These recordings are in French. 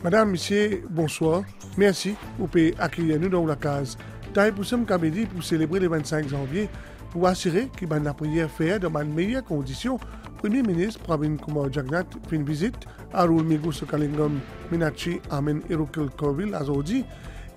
Madame, Monsieur, bonsoir. Merci pour accueillir nous dans la case. Taille pour ce Kabedi pour célébrer le 25 janvier pour assurer que la prière fait dans de meilleures conditions. Premier ministre Pravin Kumar Jagnat fait une visite à Roulmigo Sokalingam Minachi Amen Erokil Kovil aujourd'hui.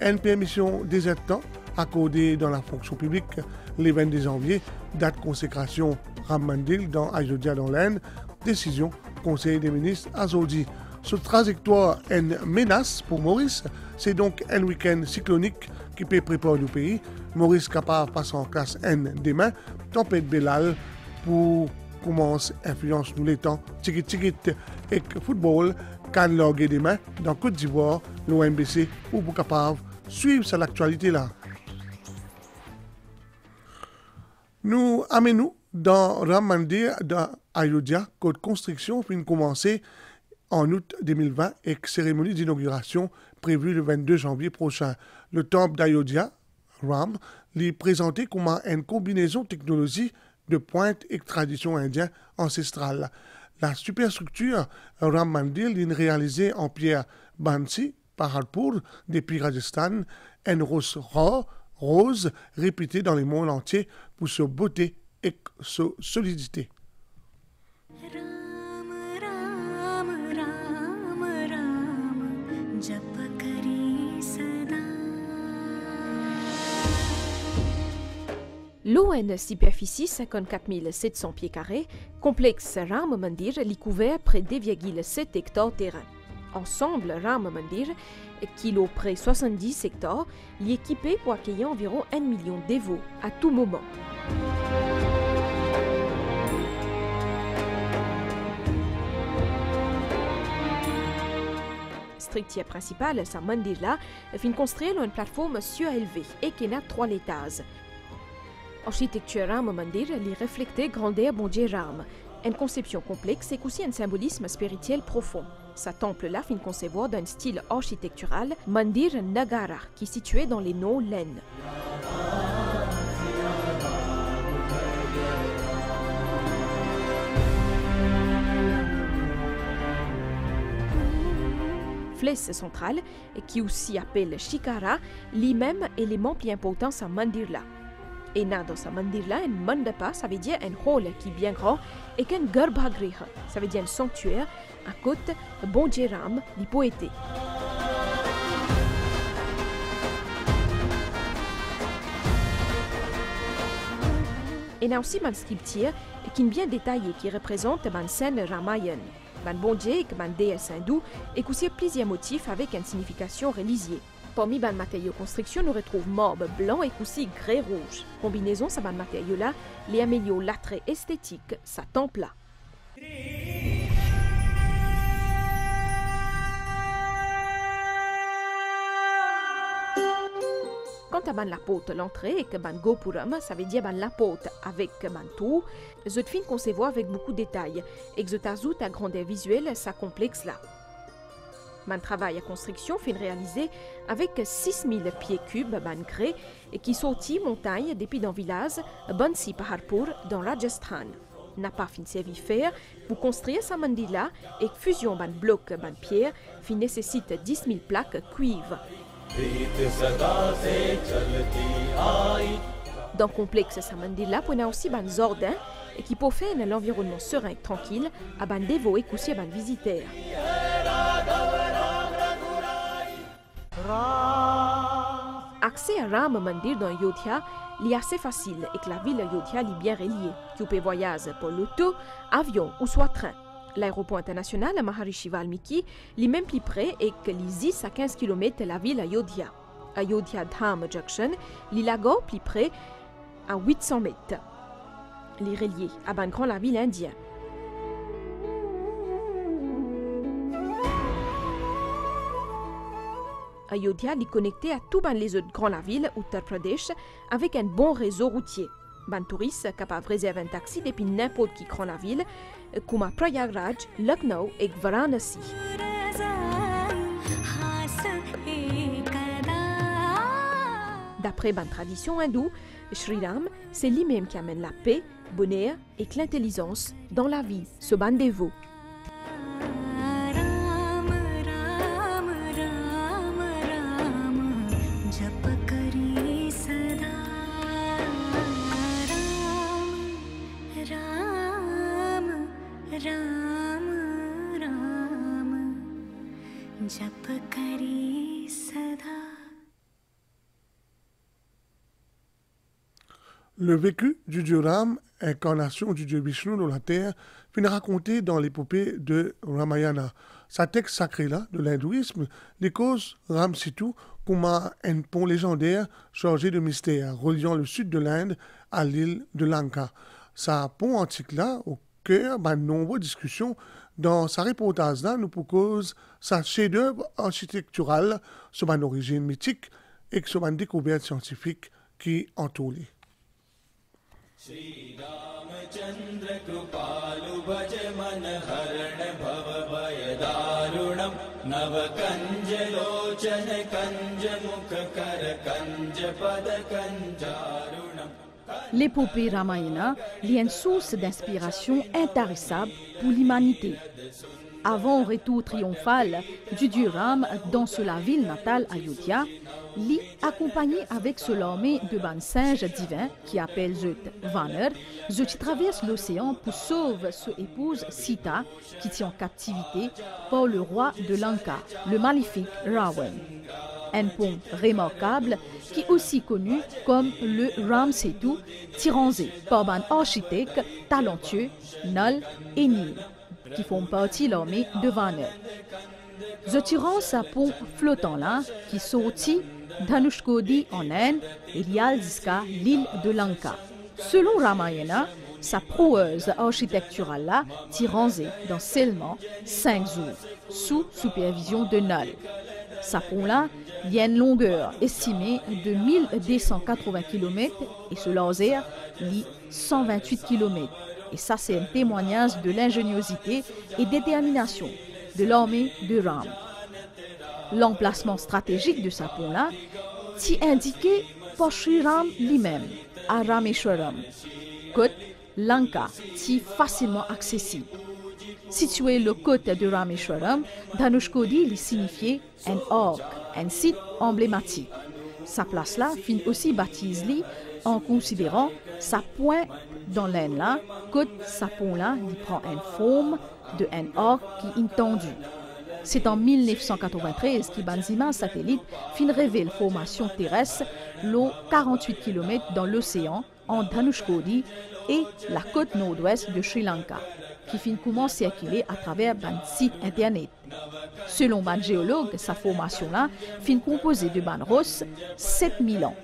Une permission des temps accordée dans la fonction publique le 22 janvier, date consécration Ram Mandir dans Ayodhya dans l'Inde, décision Conseil des ministres aujourd'hui. Cette trajectoire est une menace pour Maurice. C'est donc un week-end cyclonique qui peut préparer le pays. Maurice capable de passer en classe N demain. Tempête Belal pour commencer influence nous les temps. Tigit et football can loguer demain dans Côte d'Ivoire, l'OMBC ou pour capable suivre cette actualité là. Nous amenons dans Ram Mandir d'Ayodhya, côte construction vient commencer en août 2020 et cérémonie d'inauguration prévue le 22 janvier prochain. Le temple d'Ayodhya, Ram, est présenté comme une combinaison technologie de pointe et tradition indienne ancestrale. La superstructure Ram Mandir est réalisée en pierre Bansi, Paharpur, depuis Rajasthan, une rose répétée dans le monde entier pour sa beauté et sa solidité. L'eau a une superficie 54 700 pieds carrés, complexe Ram Mandir est couvert près de 2,7 hectares de terrain. Ensemble, Ram Mandir, qui est près de 70 hectares, est équipé pour accueillir environ 1 million de dévots à tout moment. Structure principale, sa Mandir-là, est construite sur une plateforme surélevée et qui a 3 étages. L'architecture Ram Mandir est reflétée grandeur bon Dieu Ram. Une conception complexe et aussi un symbolisme spirituel profond. Sa temple-là finit concevoir d'un style architectural Mandir Nagara, qui est situé dans les noms laine. Flèche centrale, qui aussi appelle Shikara, lui-même élément plus important à Mandir-là. Et dans ce mandir-là, un mandapa, ça veut dire un hall qui est bien grand, et qu'un garbhagriha, ça veut dire un sanctuaire, à côté bon Dieu Ram, du poète. Et il y a aussi une sculpture qui est bien détaillée, qui représente une scène Ramayan. Un bon Dieu et une déesse hindoue, et aussi plusieurs motifs avec une signification religieuse. Parmi les matériaux de construction, nous retrouvons marbre blanc et aussi grès rouge. Combinaison, ces matériaux-là, les améliorent l'attrait esthétique, sa temple-là. Quant à la porte, l'entrée et que ban gopuram, ça veut dire la porte avec ban tour, je te concevoir avec beaucoup de détails et que je t'ajoute à grandeur visuelle, ça complexe là. Mon travail à construction fin réalisé avec 6000 pieds cubes ban grès et qui sortit montagne depuis dans le village Bansi Paharpur dans Rajasthan. N'a pas fin servi faire pour construire ce mandir-là et fusion ban bloc ban pierre fin nécessite 10 000 plaques cuivre. Dans le complexe ce mandir-là, on a aussi ban jardin et qui peut faire un environnement serein et tranquille à ban dévot et aussi à ban visiteurs. Accès à Ram Mandir dans Ayodhya est assez facile et que la ville d'Ayodhya est bien reliée. Tu peux voyager par l'auto, avion ou soit train. L'aéroport international à Maharishi Valmiki est même plus près et que les 10 à 15 km de la ville d'Ayodhya. Ayodhya Dham Junction est la gare plus près à 800 mètres. Les reliés à Bangran la ville indienne. Ayodhya est connecté à tous les autres grandes villes Uttar Pradesh avec un bon réseau routier. Les touristes capables de réserver un taxi depuis n'importe qui grande ville, comme Prayagraj, Lucknow et Varanasi. D'après la tradition hindoue, Sri Ram, c'est lui-même qui amène la paix, le bonheur et l'intelligence dans la vie, ce ban dévot. Le vécu du dieu Ram, incarnation du dieu Vishnu dans la terre, finit raconté dans l'épopée de Ramayana. Sa texte sacré-là, de l'hindouisme, les causes Ram Situ comme un pont légendaire chargé de mystères, reliant le sud de l'Inde à l'île de Lanka. Sa pont antique-là, au cœur de nombreuses discussions, dans sa reportage-là, nous propose sa chef-d'œuvre architecturale sur une origine mythique et sur une découverte scientifique qui entoure. Shri रामचंद्र कृपालु भज मन हरण भव भय दारुणम नव कंज लोचन कंज मुख कर कंज पद कंजारुणम. L'épopée Ramayana est une source d'inspiration intarissable pour l'humanité. Avant le retour triomphal du dieu Ram dans la ville natale Ayodhya, Li, accompagné avec son armée de ban singes divins qui appelle Zut Vanner, Zut traverse l'océan pour sauver son épouse Sita qui tient en captivité par le roi de Lanka, le maléfique Ravan. Un pont remarquable qui est aussi connu comme le Ram Setu, tiré par un architecte talentueux, Nal et Nil, qui font partie de l'armée de Vanner. Je tirant sa pont flottant là, qui sortit d'Anushkodi en Inde et lial jusqu'à l'île de Lanka. Selon Ramayana, sa proueuse architecturale là tirant dans seulement 5 jours, sous supervision de Nal. Sa pont là, il y a une longueur estimée de 1280 km et ce laser lit 128 km. Et ça, c'est un témoignage de l'ingéniosité et détermination de l'armée de Ram. L'emplacement stratégique de sa pont-là est indiqué par Sri Ram lui-même, à Rameshwaram. Côte Lanka est facilement accessible. Situé le côte de Rameshwaram, Dhanushkodi lui signifiait un orgue, un site emblématique. Sa place-là finit aussi baptisée en considérant sa pointe dans l'aine-là, côte sa pont-là, il prend une forme de un orgue qui est tendu. C'est en 1993 que Banzima satellite fin révèle formation terrestre l'eau 48 km dans l'océan en Dhanushkodi et la côte nord-ouest de Sri Lanka, qui fin commence à circuler à travers un site internet. Selon un géologue, sa formation-là fin composée de ban rosse 7000 ans,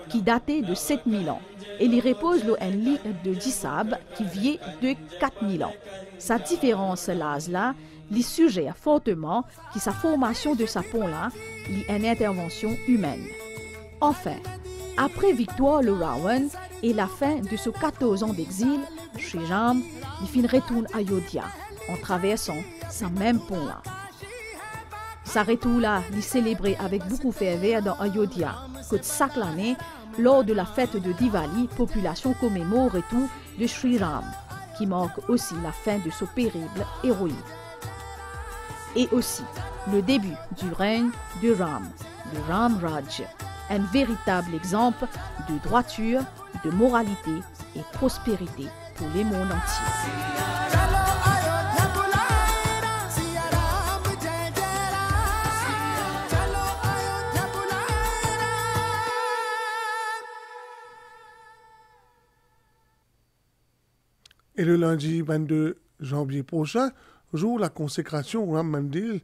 qui datait de 7000 ans, et il repose un lit de dissab qui vient de 4000 ans. Sa différence là, il suggère fortement que sa formation de sa pont-là est une intervention humaine. Enfin, après victoire le Ravan et la fin de ses 14 ans d'exil, Sri Ram il retourne à Ayodhya en traversant sa même pont-là. Sa retour-là est célébré avec beaucoup de ferveur dans Ayodhya, que chaque année, lors de la fête de Diwali, population commémore le retour de Sri Ram, qui marque aussi la fin de ce périple héroïque. Et aussi le début du règne de Ram, le Ram Raj, un véritable exemple de droiture, de moralité et prospérité pour les mondes entiers. Et le lundi 22 janvier prochain, jour la consécration Ram Mandir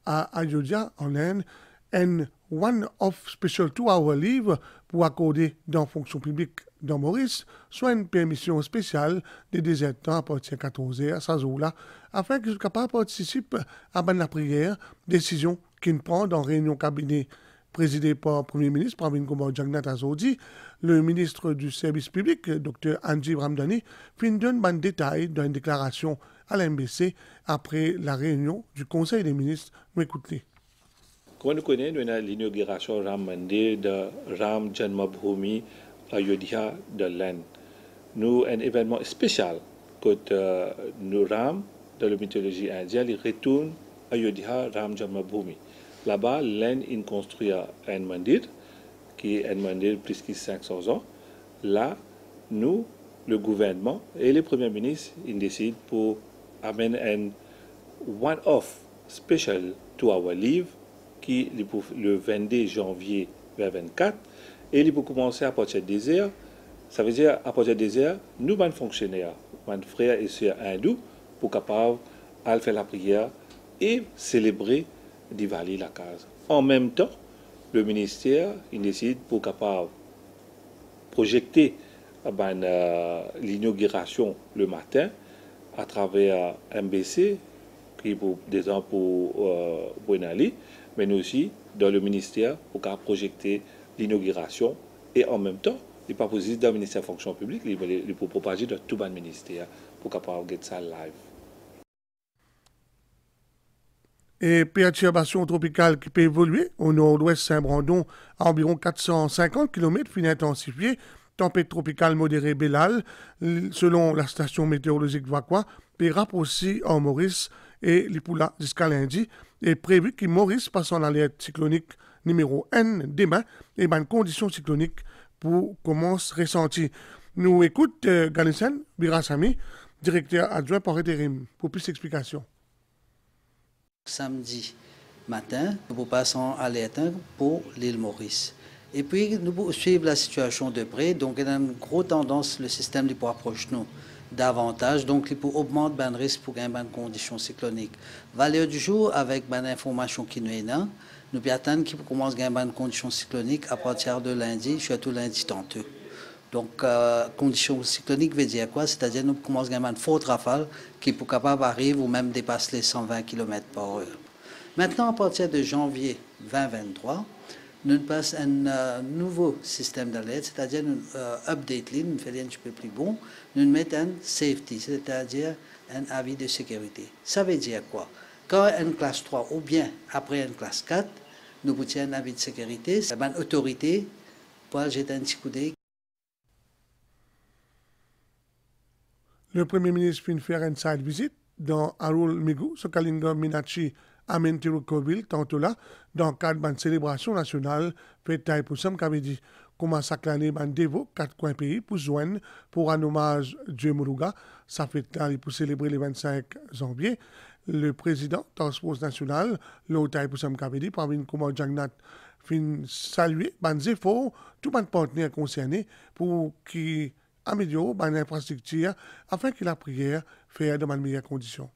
à Ayodhya en Inde, un one-off special 2-hour livre pour accorder dans fonction publique dans Maurice, soit une permission spéciale des désertants à partir de 14h à ce jour-là, afin que je capable participer à la prière, décision qu'il prend dans réunion cabinet présidée par le Premier ministre Pravin Kumar Jagannath Azodi. Le ministre du Service public, Dr Anjeev Ramdhani, fin donne un détail dans une déclaration à l'MBC après la réunion du Conseil des ministres. Nous écoutons. Comme nous connaissons l'inauguration Ram Mandir de Ram Janmabhoomi Ayodhya de l'Inde. Nous un événement spécial quand nous Ram dans la mythologie indienne retourne à Ayodhya Ram Janmabhoomi. Là-bas, l'Inde a construit un mandir qui est un mandir plus de 500 ans. Là, nous, le gouvernement et les premiers ministres, ils décident pour amener un one-off special to our livre qui le 22 janvier vers 24 et il peut commencer à partir des heures Ça veut dire, à partir des heures, nous, les fonctionnaires, les frères et sœurs hindous, pour capables de faire la prière et célébrer Diwali la case. En même temps, le ministère il décide pour capable projeter l'inauguration le matin à travers MBC, qui pour des gens pour Buenali, mais nous aussi dans le ministère pour projeter l'inauguration et en même temps, il n'est pas possible dans le ministère de la fonction publique, il peut propager dans tout le ministère pour capable de ça live. Et perturbation tropicale qui peut évoluer au nord-ouest Saint-Brandon à environ 450 km finit intensifiée. Tempête tropicale modérée Bellal, selon la station météorologique Vakwa, peut rapprocher en Maurice et Lipula jusqu'à lundi. Et prévu que Maurice passe en alerte cyclonique numéro N demain et bonnes conditions cycloniques pour commencer ressentir. Nous écoute Ganesan Birasami, directeur adjoint par intérim, pour plus d'explications. Samedi matin, nous passons à alerte pour l'île Maurice. Et puis, nous suivons la situation de près. Donc, il y a une grosse tendance, le système qui approche nous davantage. Donc, il peut augmenter le risque pour gagner des conditions cycloniques. Valeur du jour, avec des informations qui nous sont là, nous pouvons attendre qu'il commence à gagner des conditions cycloniques à partir de lundi, surtout lundi tantôt. Donc, conditions cycloniques veut dire quoi? C'est-à-dire nous commençons à gagner une forte rafale qui peut capable d'arriver ou même dépasser les 120 km/h. Maintenant, à partir de janvier 2023, nous passons un nouveau système d'alerte, c'est-à-dire nous update, nous faisons un petit peu plus bon, nous mettons un safety, c'est-à-dire un avis de sécurité. Ça veut dire quoi? Quand une classe 3 ou bien après une classe 4, nous obtenons un avis de sécurité, c'est une autorité pour jeter un petit coup d'œil. Le Premier ministre vient faire une side visit dans Arul Migu, Sokalinga Minachi, à Mentirukoville, tantôt là, dans le cadre d'une célébration nationale, faite à Poussam Kavedi. Comment ça l'année, ban Devo, 4 coins pays, pour joindre, pour un hommage Dieu Muruga, ça fait là, pour célébrer le 25 janvier. Le président Task Force national, l'Otaï Poussam Kavedi, parmi comment Jagnat, fin saluer, ban efforts, tout ban partenaire concerné, pour qui améliorer l'infrastructure afin que la prière fasse dans de meilleures conditions.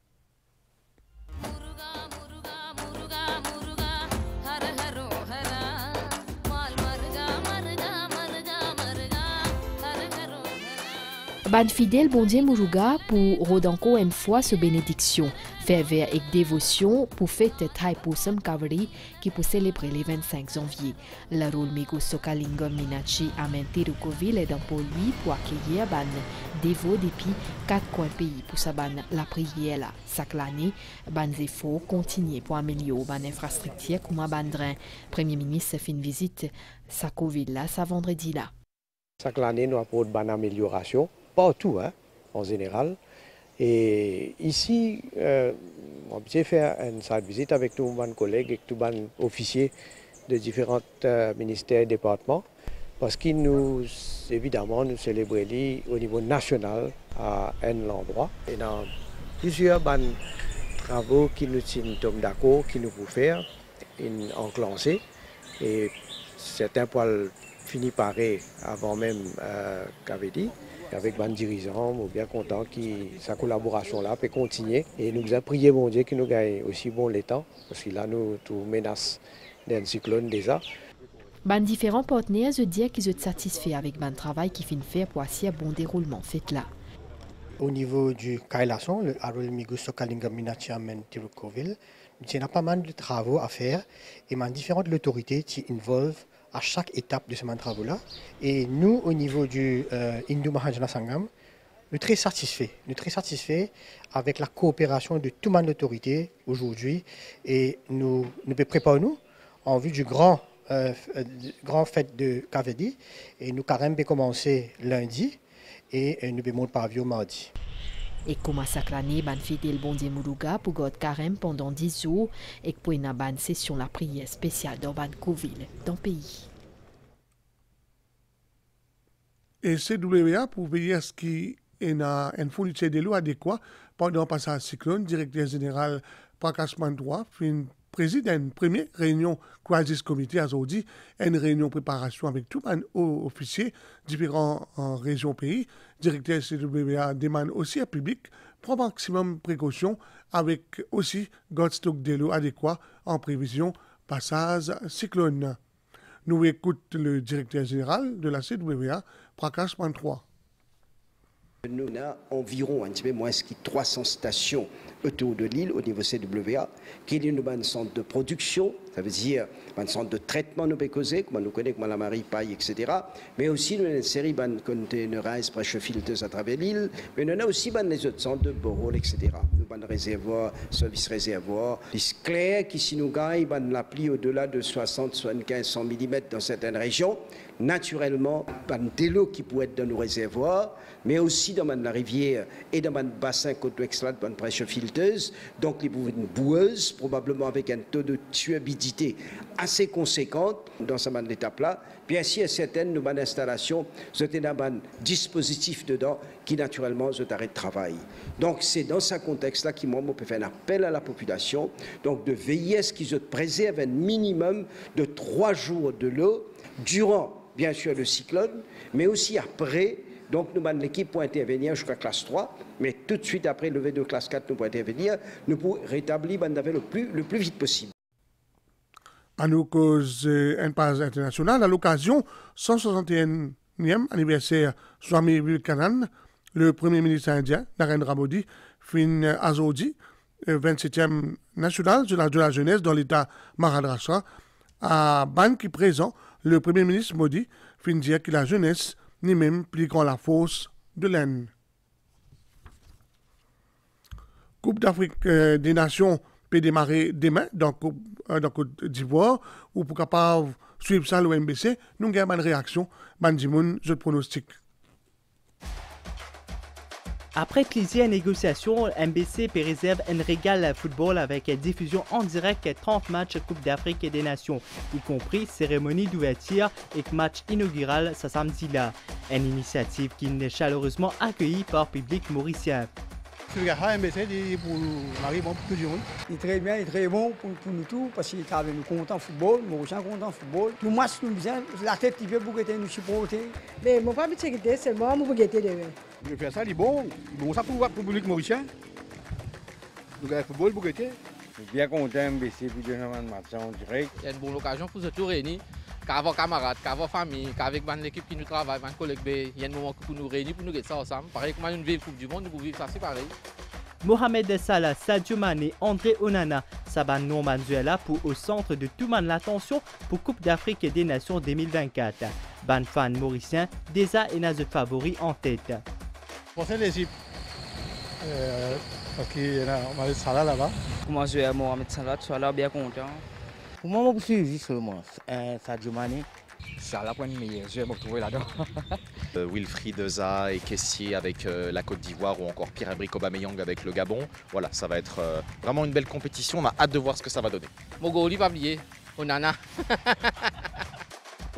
Ban fidèle bon Dieu Muruga pour rodanko une fois ce bénédiction, faire vers avec dévotion pour fête Taipusam Kaveri qui pour célébrer le 25 janvier. La rôle Migo Sokalingam Minachi à Mentirukoville est dans pour lui pour accueillir ban dévot depuis 4 coins pays pour sa ban la prière là. Chaque année, ban efforts continuer pour améliorer ban infrastructure comme un ban drain. Premier ministre fait une visite Sakoville là, ça vendredi là. Chaque année, nous apportons une amélioration. Partout, hein, en général. Et ici, on peut faire une site visite avec tous mes collègues et tous mes officiers de différents ministères et départements, parce que nous, évidemment, nous célébrons au niveau national à un endroit. Et dans plusieurs travaux qui nous sommes d'accord, qui nous pouvons faire, enclencher. Et certains poils finissent par avant même qu'avait dit. Avec les dirigeants, nous sommes bien contents que sa collaboration là peut continuer. Et nous avons prié mon Dieu que nous gagnons aussi bon les temps, parce que là nous menacons d'un cyclone déjà. Ban différents partenaires se disent qu'ils sont satisfaits avec le travail qui finit faire pour assurer un bon déroulement fait là. Au niveau du Kailason, le Arul Migu Sokalinga Minachi à Mentirukoville, il y a pas mal de travaux à faire et différentes autorités qui involvent à chaque étape de ces travaux-là. Et nous, au niveau du Hindu Mahajana Sangam, nous sommes très satisfaits avec la coopération de toute mon autorité aujourd'hui. Et nous préparons en vue du grand fête de Kavedi. Et nous avons commencé lundi et nous allons monter mardi. Et comme chaque année, ban fidèle bon Dieu Muruga pour God carême pendant 10 jours et pour une ban session la prière spéciale dans ban Covid dans le pays. Et CWA pour veiller à ce qu'il y ait une fourniture de l'eau adéquate pendant le passage cyclone, directeur général Prakash Mandroa fin préside une première réunion Crisis Committee à Saudi, une réunion préparation avec tous les officiers différents en région pays. Directeur CWA demande aussi au public prendre maximum précaution avec aussi Godstock de l'eau adéquat en prévision passage cyclone. Nous écoutons le directeur général de la CWA, Prakash Mantroy. Nous avons environ un petit peu moins de 300 stations autour de l'île au niveau CWA, qui est un centre de production, ça veut dire un centre de traitement nous peut causer, comme nous connaissons comme la Marie Paille, etc. Mais aussi nous avons une série de containerize pressure filters à travers l'île, mais nous avons aussi les autres centres de borol, etc. Nous avons des réservoirs, services réservoirs, les clairs qui si nous gagnons la pluie au-delà de 60, 75, 100 mm dans certaines régions, naturellement, des lots qui pourraient être dans nos réservoirs, mais aussi dans la rivière et dans le bassin côte extra de pression filteuse, donc les boueuses, probablement avec un taux de tuabilité assez conséquent dans cette étape-là. Bien sûr, certaines de nos installations, c'est un dispositif dedans qui naturellement arrête de travail. Donc c'est dans ce contexte-là qu'on peut faire un appel à la population, donc de veiller à ce qu'ils préservent un minimum de 3 jours de l'eau durant, bien sûr, le cyclone, mais aussi après. Donc, nous avons l'équipe pour intervenir jusqu'à classe 3, mais tout de suite après levé de classe 4, nous pouvons intervenir, nous pouvons rétablir le plus vite possible. À nous cause une page internationale, à l'occasion 161e anniversaire Swami Vivekananda, le Premier ministre indien, Narendra Modi, fin à Saudi, 27e national de la jeunesse dans l'État Maharashtra, à Ban qui présent, le Premier ministre Modi fin dire que la jeunesse ni même plus grand la force de l'Inde. Coupe d'Afrique des Nations peut démarrer demain dans Côte d'Ivoire ou pour capable suivre ça l'OMBC, nous avons une réaction, Bandimoun, je pronostic. Après plusieurs négociations, MBC réserve un régal football avec diffusion en direct 30 matchs Coupe d'Afrique et des Nations, y compris cérémonie d'ouverture et match inaugural ce samedi-là. Une initiative qui est chaleureusement accueillie par le public mauricien. Il est très bien, il est très bon pour nous tous parce qu'il est avec nous content football, Mauricien content football. Tout match nous bien, la tête qui veut pour nous supporter. Mais mon pas c'est seulement pour guetter demain. Je fais ça, il est bon ça pour le public mauricien. Nous gagnons football pour guetter. Je suis bien content MBC pour donner un match en direct. Il y a une bonne occasion pour se tout réunir. Qu'avec camarades, qu'avec famille, qu'avec l'équipe qui nous travaille, avec collègues, il y a un moment pour nous réunir, pour nous faire ça ensemble. Pareil comme une vieille Coupe du Monde, nous pouvons vivre ça, c'est pareil. Mohamed Salah, Sadio Mané, André Onana, Saban Normanzuela pour au centre de tout monde l'attention pour Coupe d'Afrique et des Nations 2024. Ban fan mauricien, déjà et n'a de favoris en tête. Pour cette équipe, parce qu'il y a Mohamed Salah là-bas. Comment je vais Mohamed Salah, tu es bien content. Pour moi, je suis seulement Sadio Mané. Salah pour une meilleure, je vais me retrouver là-dedans. Wilfried Zaha et Kessié avec la Côte d'Ivoire ou encore Pierre-Emerick Aubameyang avec le Gabon. Voilà, ça va être vraiment une belle compétition. On a hâte de voir ce que ça va donner. Mogoli pas oublié, Onana.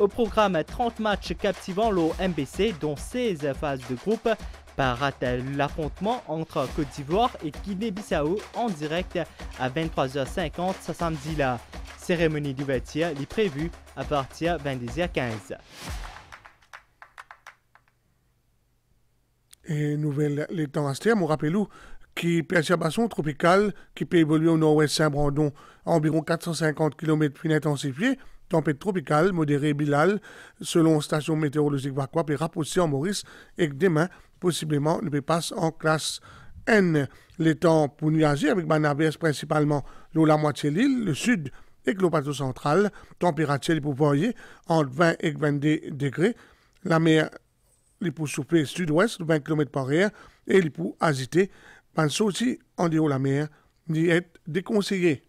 Au programme, 30 matchs captivant l'au MBC, dont 16 phases de groupe. Par l'affrontement entre Côte d'Ivoire et Guinée-Bissau en direct à 23h50 ce samedi-là. Cérémonie d'ouverture est prévue à partir de 22h15. Et nouvelle les temps extrêmes, on rappelle qui perturbation tropicale qui peut évoluer au nord-ouest Saint-Brandon à environ 450 km fin intensifié. Tempête tropicale modérée Bilal, selon station météorologique Vakwa, peut rapprocher en Maurice et que demain, possiblement, ne passe en classe N. Les temps pour nuager avec Banaverse principalement la moitié de l'île, le sud et le plateau central. Température pour varier entre 20 et 22 degrés. La mer les pour souffler sud-ouest, 20 km par heure, et les pour agiter. Pense aussi en dehors de la mer, d'y être déconseillé.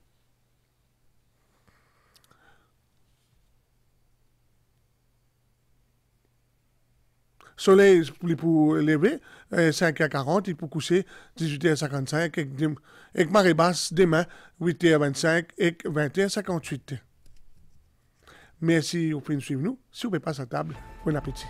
Soleil pour lever, 5h40, il pour coucher, 18h55, avec marée basse demain, 8h25 et 20h58. Merci, vous pouvez nous suivre nous. Si vous ne pouvez pas à table, bon appétit.